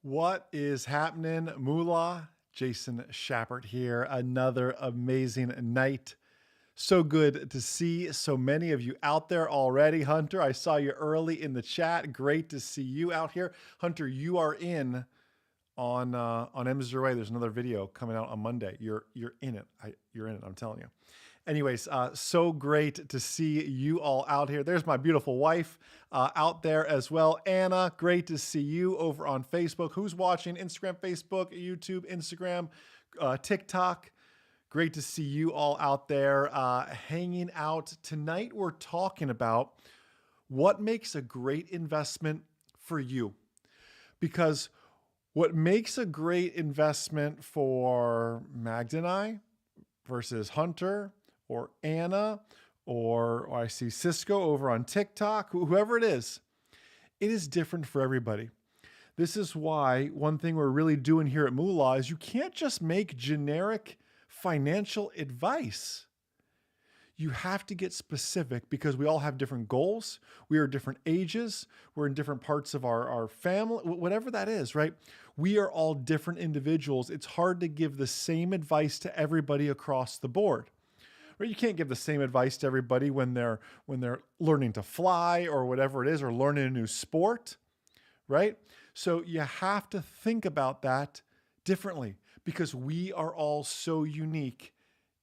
What is happening, Moolah? Jason Shepard here. Another amazing night. So good to see so many of you out there already. Hunter, I saw you early in the chat. Great to see you out here. Hunter, you are in on M's Your Way. There's another video coming out on Monday. You're in it. You're in it. I'm telling you. Anyways, so great to see you all out here. There's my beautiful wife out there as well. Anna, great to see you over on Facebook. Who's watching? Instagram, Facebook, YouTube, Instagram, TikTok. Great to see you all out there hanging out. Tonight, we're talking about what makes a great investment for you. Because what makes a great investment for Magda and I versus Hunter or Anna, or I see Cisco over on TikTok, whoever it is different for everybody. This is why one thing we're really doing here at Moolah is you can't just make generic financial advice. You have to get specific because we all have different goals. We are different ages. We're in different parts of our family, whatever that is, right? We are all different individuals. It's hard to give the same advice to everybody across the board. Right? You can't give the same advice to everybody when they're learning to fly or whatever it is, or learning a new sport, right? So you have to think about that differently because we are all so unique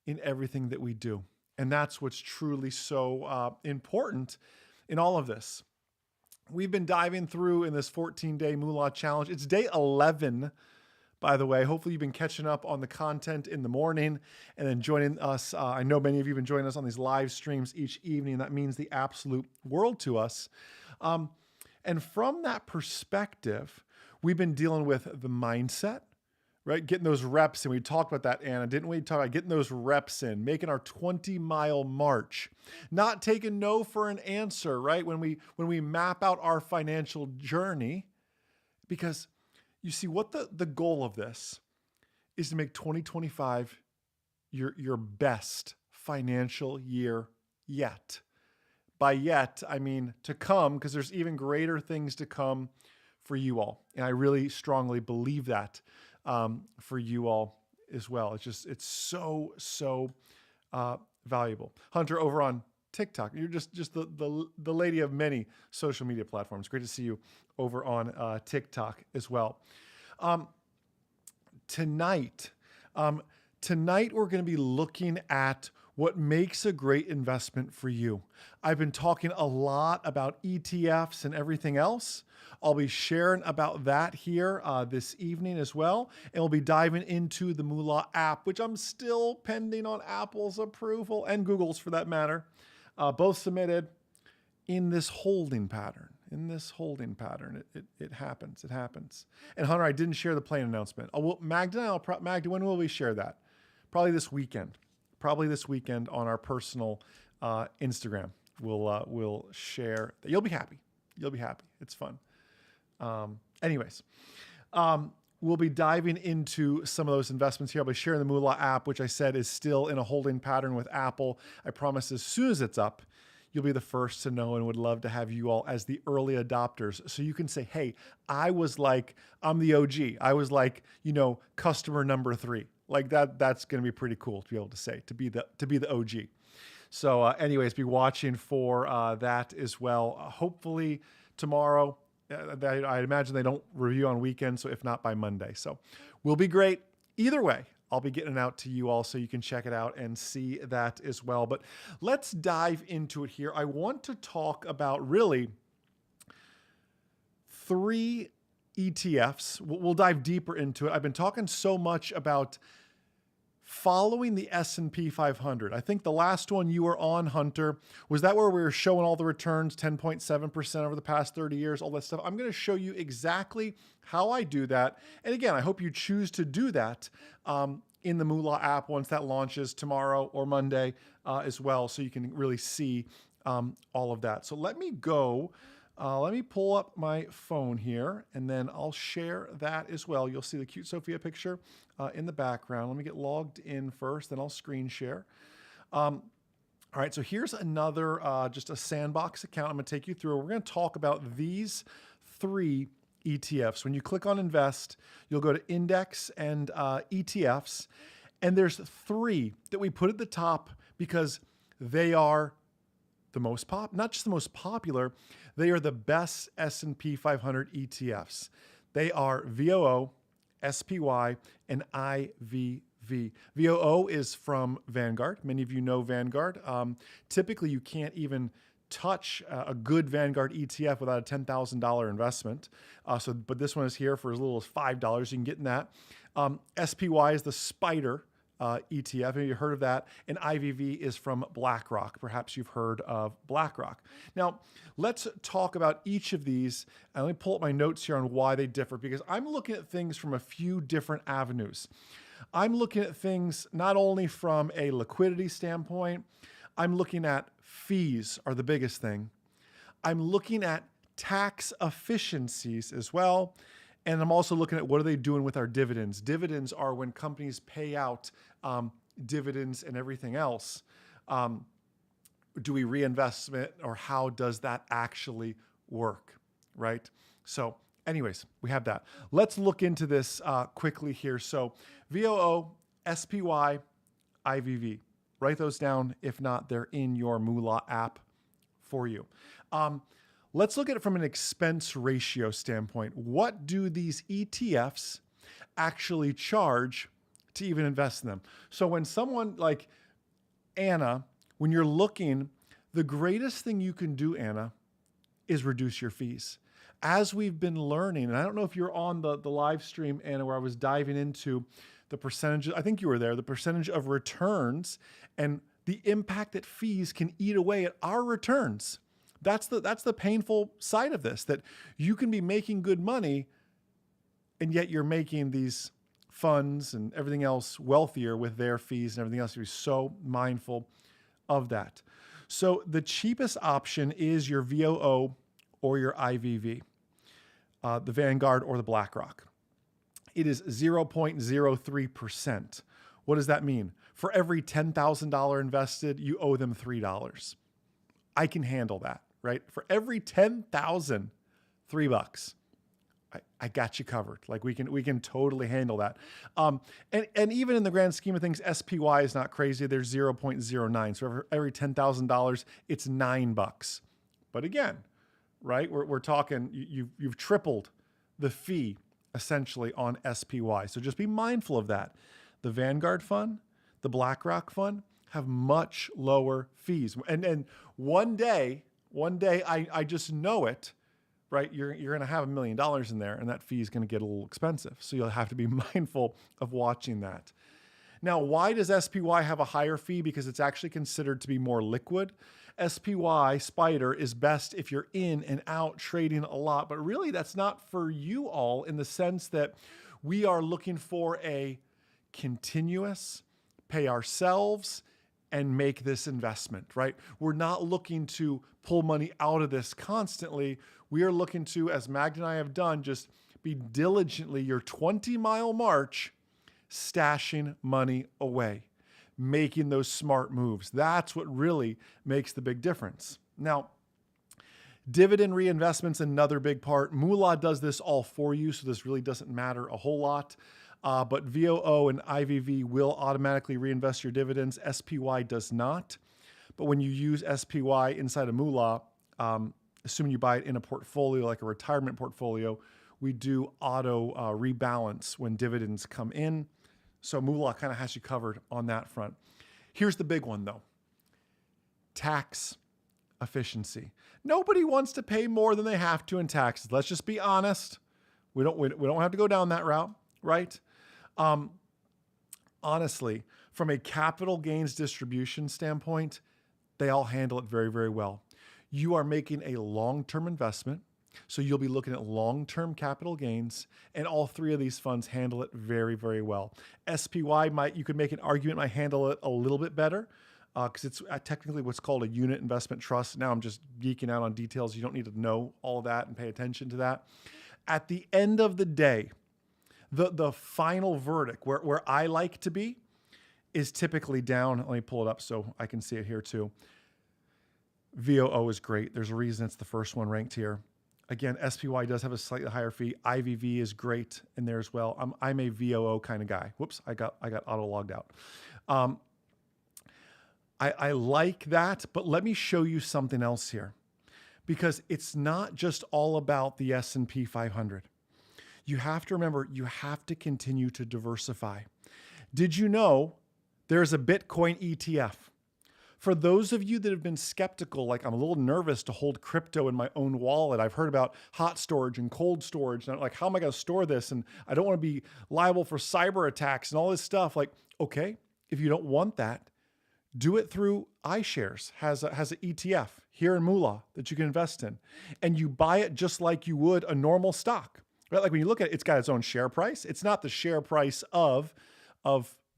in everything that we do. And that's what's truly so important in all of this. We've been diving through in this 14-day Moolah Challenge. It's day 11, by the way. Hopefully you've been catching up on the content in the morning and then joining us. I know many of you have been joining us on these live streams each evening. That means the absolute world to us. And from that perspective, we've been dealing with the mindset, right? Getting those reps in. We talked about that, Anna, didn't we? Talk about getting those reps in, making our 20-mile march, not taking no for an answer, right? When we map out our financial journey, because you see what the goal of this is to make 2025 your best financial year yet. By yet, I mean to come, because there's even greater things to come for you all. And I really strongly believe that for you all as well. It's so valuable. Hunter, over on TikTok, you're just the lady of many social media platforms. Great to see you over on TikTok as well. Tonight we're going to be looking at what makes a great investment for you. I've been talking a lot about ETFs and everything else. I'll be sharing about that here this evening as well. And we'll be diving into the Moolah app, which I'm still pending on Apple's approval and Google's for that matter. Both submitted in this holding pattern. It happens. And Hunter, I didn't share the plane announcement. Magda, when will we share that? Probably this weekend on our personal Instagram. We'll share. You'll be happy. It's fun. Anyways, we'll be diving into some of those investments here. I'll be sharing the Moolah app, which I said is still in a holding pattern with Apple. I promise as soon as it's up, you'll be the first to know, and would love to have you all as the early adopters. So you can say, hey, I'm the OG. I was like, customer number 3. Like that's going to be pretty cool to be able to say, to be the OG. So anyways, be watching for that as well. Hopefully tomorrow. I imagine they don't review on weekends, so if not by Monday. So we'll be great. Either way, I'll be getting it out to you all so you can check it out and see that as well. But let's dive into it here. I want to talk about really 3 ETFs. We'll dive deeper into it. I've been talking so much about following the S&P 500. I think the last one you were on, Hunter, was that where we were showing all the returns, 10.7% over the past 30 years, all that stuff. I'm going to show you exactly how I do that. And again, I hope you choose to do that in the Moolah app once that launches tomorrow or Monday as well, so you can really see all of that. So let me pull up my phone here, and then I'll share that as well. You'll see the cute Sophia picture in the background. Let me get logged in first, then I'll screen share. All right, so here's another, just a Sandbox account I'm going to take you through. We're going to talk about these 3 ETFs. When you click on invest, you'll go to index and ETFs. And there's three that we put at the top because they are the most not just the most popular, they are the best S&P 500 ETFs. They are VOO, SPY, and IVV. VOO is from Vanguard. Many of you know Vanguard. Typically, you can't even touch a good Vanguard ETF without a $10,000 investment. But this one is here for as little as $5. You can get in that. SPY is the Spider ETF. Maybe you heard of that. And IVV is from BlackRock. Perhaps you've heard of BlackRock. Now, let's talk about each of these. And let me pull up my notes here on why they differ, because I'm looking at things from a few different avenues. I'm looking at things not only from a liquidity standpoint, I'm looking at fees are the biggest thing. I'm looking at tax efficiencies as well. And I'm also looking at what are they doing with our dividends. Dividends are when companies pay out dividends and everything else. Do we reinvest it, or how does that actually work, right? So anyways, we have that. Let's look into this quickly here. So VOO, SPY, IVV. Write those down. If not, they're in your Moolah app for you. Let's look at it from an expense ratio standpoint. What do these ETFs actually charge to even invest in them? So when someone like Anna, when you're looking, the greatest thing you can do, Anna, is reduce your fees. As we've been learning, and I don't know if you're on the live stream, Anna, where I was diving into the percentage, I think you were there, the percentage of returns and the impact that fees can eat away at our returns. That's the painful side of this, that you can be making good money and yet you're making these funds and everything else wealthier with their fees and everything else. You're so mindful of that. So the cheapest option is your VOO or your IVV, the Vanguard or the BlackRock. It is 0.03%. What does that mean? For every $10,000 invested, you owe them $3. I can handle that, right? For every 10,000, $3. I got you covered. Like we can totally handle that. And even in the grand scheme of things, SPY is not crazy. There's 0.09. So for every $10,000, it's $9. But again, right? We're talking, you've tripled the fee essentially on SPY. So just be mindful of that. The Vanguard fund, the BlackRock fund have much lower fees. And one day I just know it, right? You're going to have $1 million in there, and that fee is going to get a little expensive. So you'll have to be mindful of watching that. Now, why does SPY have a higher fee? Because it's actually considered to be more liquid. SPY, Spider, is best if you're in and out trading a lot, but really that's not for you all, in the sense that we are looking for a continuous pay ourselves and make this investment, right? We're not looking to pull money out of this constantly. We are looking to, as Magda and I have done, just be diligently your 20-mile march, stashing money away, making those smart moves. That's what really makes the big difference. Now, dividend reinvestment's another big part. Moolah does this all for you, so this really doesn't matter a whole lot. But VOO and IVV will automatically reinvest your dividends. SPY does not. But when you use SPY inside of Moolah, assuming you buy it in a portfolio, like a retirement portfolio, we do auto rebalance when dividends come in. So Moolah kind of has you covered on that front. Here's the big one though. Tax efficiency. Nobody wants to pay more than they have to in taxes. Let's just be honest. We don't have to go down that route, right? Honestly, from a capital gains distribution standpoint, they all handle it very, very well. You are making a long-term investment, so you'll be looking at long-term capital gains, and all three of these funds handle it very, very well. SPY you could make an argument, might handle it a little bit better because it's technically what's called a unit investment trust. Now I'm just geeking out on details. You don't need to know all of that and pay attention to that. At the end of the day, the final verdict, where I like to be, is typically down. Let me pull it up so I can see it here too. VOO is great. There's a reason it's the first one ranked here. Again, SPY does have a slightly higher fee. IVV is great in there as well. I'm a VOO kind of guy. Whoops, I got auto logged out. Um, I like that, but let me show you something else here, because it's not just all about the S&P 500. You have to remember, you have to continue to diversify. Did you know there's a Bitcoin ETF? For those of you that have been skeptical, like I'm a little nervous to hold crypto in my own wallet. I've heard about hot storage and cold storage. And I'm like, how am I going to store this? And I don't want to be liable for cyber attacks and all this stuff. Like, okay, if you don't want that, do it through iShares, has an ETF here in Moolah that you can invest in. And you buy it just like you would a normal stock, right? Like when you look at it, it's got its own share price. It's not the share price of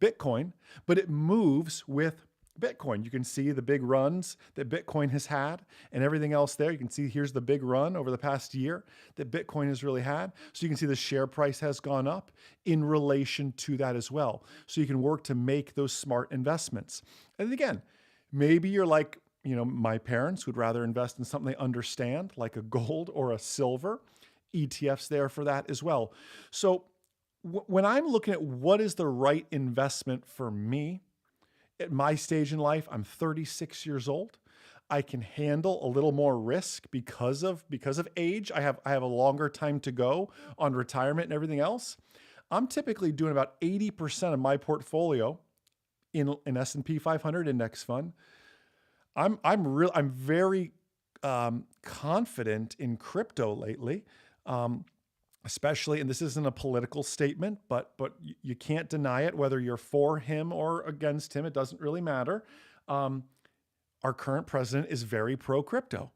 Bitcoin, but it moves with Bitcoin. You can see the big runs that Bitcoin has had and everything else there. You can see here's the big run over the past year that Bitcoin has really had. So you can see the share price has gone up in relation to that as well. So you can work to make those smart investments. And again, maybe you're like, my parents would rather invest in something they understand, like a gold or a silver. ETFs there for that as well. So when I'm looking at what is the right investment for me, at my stage in life, I'm 36 years old. I can handle a little more risk because of age. I have a longer time to go on retirement and everything else. I'm typically doing about 80% of my portfolio in an S&P 500 index fund. I'm very confident in crypto lately. Especially, and this isn't a political statement, but you can't deny it, whether you're for him or against him, it doesn't really matter. Our current president is very pro-crypto.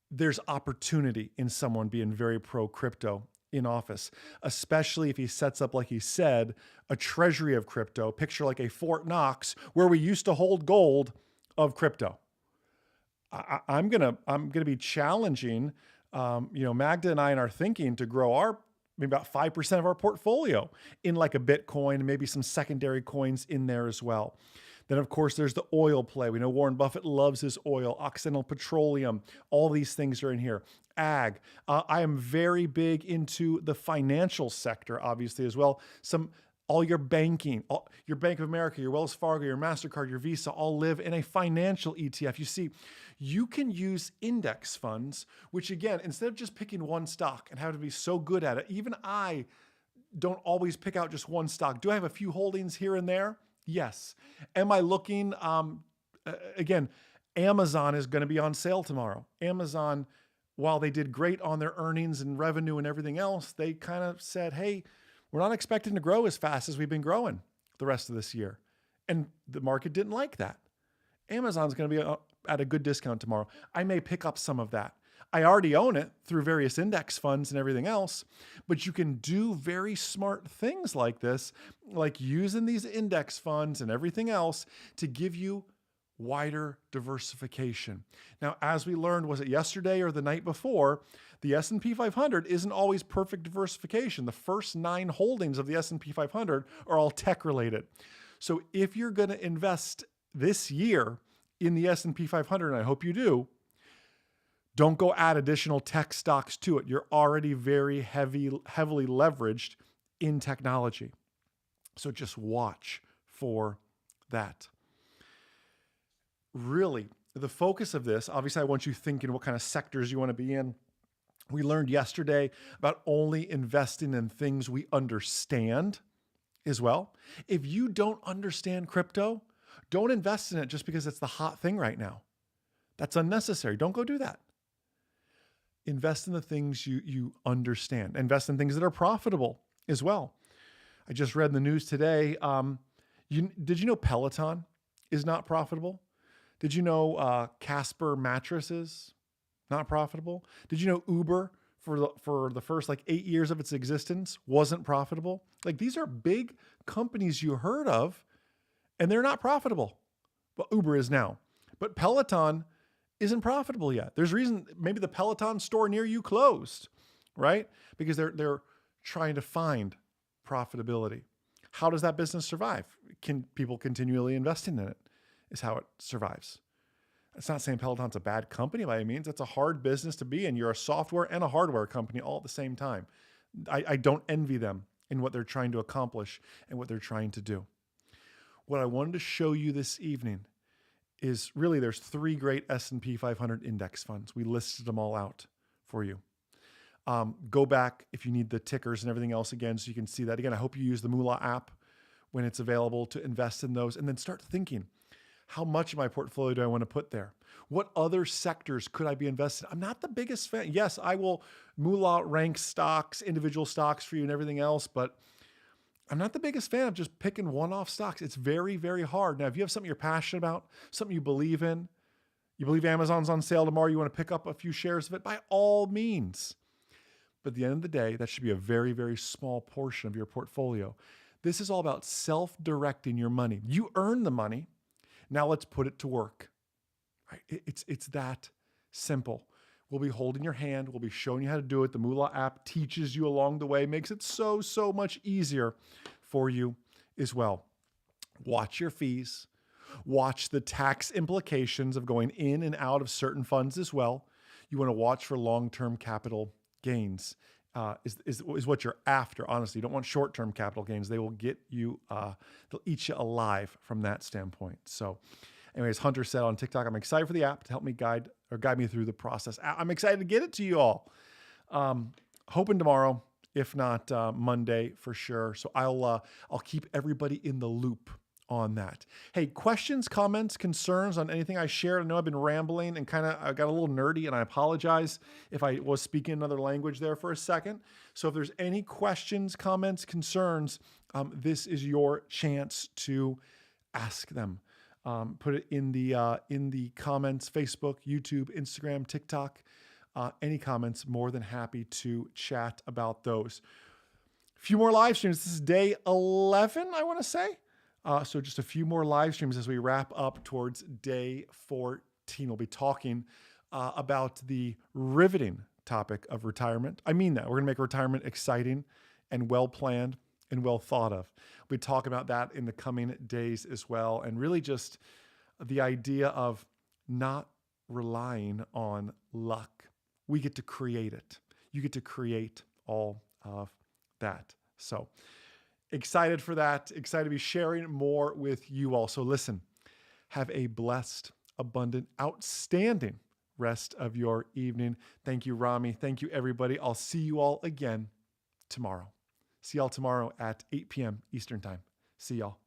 There's opportunity in someone being very pro-crypto in office, especially if he sets up, like he said, a treasury of crypto, picture like a Fort Knox where we used to hold gold of crypto. I'm gonna be challenging Magda and I in our thinking to grow maybe about 5% of our portfolio in like a Bitcoin and maybe some secondary coins in there as well. Then, of course, there's the oil play. We know Warren Buffett loves his oil, Occidental Petroleum. All these things are in here. Ag. I am very big into the financial sector, obviously, as well. All your banking, your Bank of America, your Wells Fargo, your MasterCard, your Visa, all live in a financial ETF. You see, you can use index funds, which again, instead of just picking one stock and having to be so good at it, even I don't always pick out just one stock. Do I have a few holdings here and there? Yes. Am I looking, again, Amazon is going to be on sale tomorrow. Amazon, while they did great on their earnings and revenue and everything else, they kind of said, hey, we're not expecting to grow as fast as we've been growing the rest of this year. And the market didn't like that. Amazon's going to be at a good discount tomorrow. I may pick up some of that. I already own it through various index funds and everything else, but you can do very smart things like this, like using these index funds and everything else to give you wider diversification. Now, as we learned, was it yesterday or the night before, the S&P 500 isn't always perfect diversification. The first 9 holdings of the S&P 500 are all tech related. So if you're going to invest this year in the S&P 500, and I hope you do, don't go add additional tech stocks to it. You're already very heavily leveraged in technology. So just watch for that. Really, the focus of this, obviously I want you thinking what kind of sectors you want to be in. We learned yesterday about only investing in things we understand as well. If you don't understand crypto, don't invest in it just because it's the hot thing right now. That's unnecessary. Don't go do that. Invest in the things you understand. Invest in things that are profitable as well. I just read in the news today, did you know Peloton is not profitable? Did you know Casper mattresses not profitable? Did you know Uber for the first 8 years of its existence wasn't profitable? Like, these are big companies you heard of, and they're not profitable. Well, Uber is now, but Peloton isn't profitable yet. There's a reason maybe the Peloton store near you closed, right? Because they're trying to find profitability. How does that business survive? Can people continually investing in it is how it survives. It's not saying Peloton's a bad company by any means. It's a hard business to be in. You're a software and a hardware company all at the same time. I don't envy them in what they're trying to accomplish and what they're trying to do. What I wanted to show you this evening is really there's 3 great S&P 500 index funds. We listed them all out for you. Go back if you need the tickers and everything else again so you can see that. Again, I hope you use the Moolah app when it's available to invest in those, and then start thinking, how much of my portfolio do I want to put there? What other sectors could I be invested in? I'm not the biggest fan. Yes, I will Moolah rank stocks, individual stocks for you and everything else, but I'm not the biggest fan of just picking one-off stocks. It's very, very hard. Now, if you have something you're passionate about, something you believe in, you believe Amazon's on sale tomorrow, you want to pick up a few shares of it, by all means. But at the end of the day, that should be a very, very small portion of your portfolio. This is all about self-directing your money. You earn the money. Now let's put it to work. Right? It's that simple. We'll be holding your hand. We'll be showing you how to do it. The Moolah app teaches you along the way, makes it so much easier for you as well. Watch your fees. Watch the tax implications of going in and out of certain funds as well. You want to watch for long-term capital gains. Is what you're after, honestly. You don't want short-term capital gains. They will get you, they'll eat you alive from that standpoint. So anyways, Hunter said on TikTok, I'm excited for the app to help me guide me through the process. I'm excited to get it to you all. Hoping tomorrow, if not Monday for sure. So I'll keep everybody in the loop on that. Hey, questions, comments, concerns on anything I shared? I know I've been rambling and I got a little nerdy, and I apologize if I was speaking another language there for a second. So if there's any questions, comments, concerns, this is your chance to ask them. Put it in the comments, Facebook, YouTube, Instagram, TikTok. Any comments, more than happy to chat about those. A few more live streams. This is day 11, I want to say. So just a few more live streams as we wrap up towards day 14. We'll be talking about the riveting topic of retirement. I mean that. We're going to make retirement exciting and well-planned and well thought of. We talk about that in the coming days as well. And really just the idea of not relying on luck. We get to create it. You get to create all of that. So excited for that. Excited to be sharing more with you all. So listen, have a blessed, abundant, outstanding rest of your evening. Thank you, Rami. Thank you, everybody. I'll see you all again tomorrow. See y'all tomorrow at 8 p.m. Eastern Time. See y'all.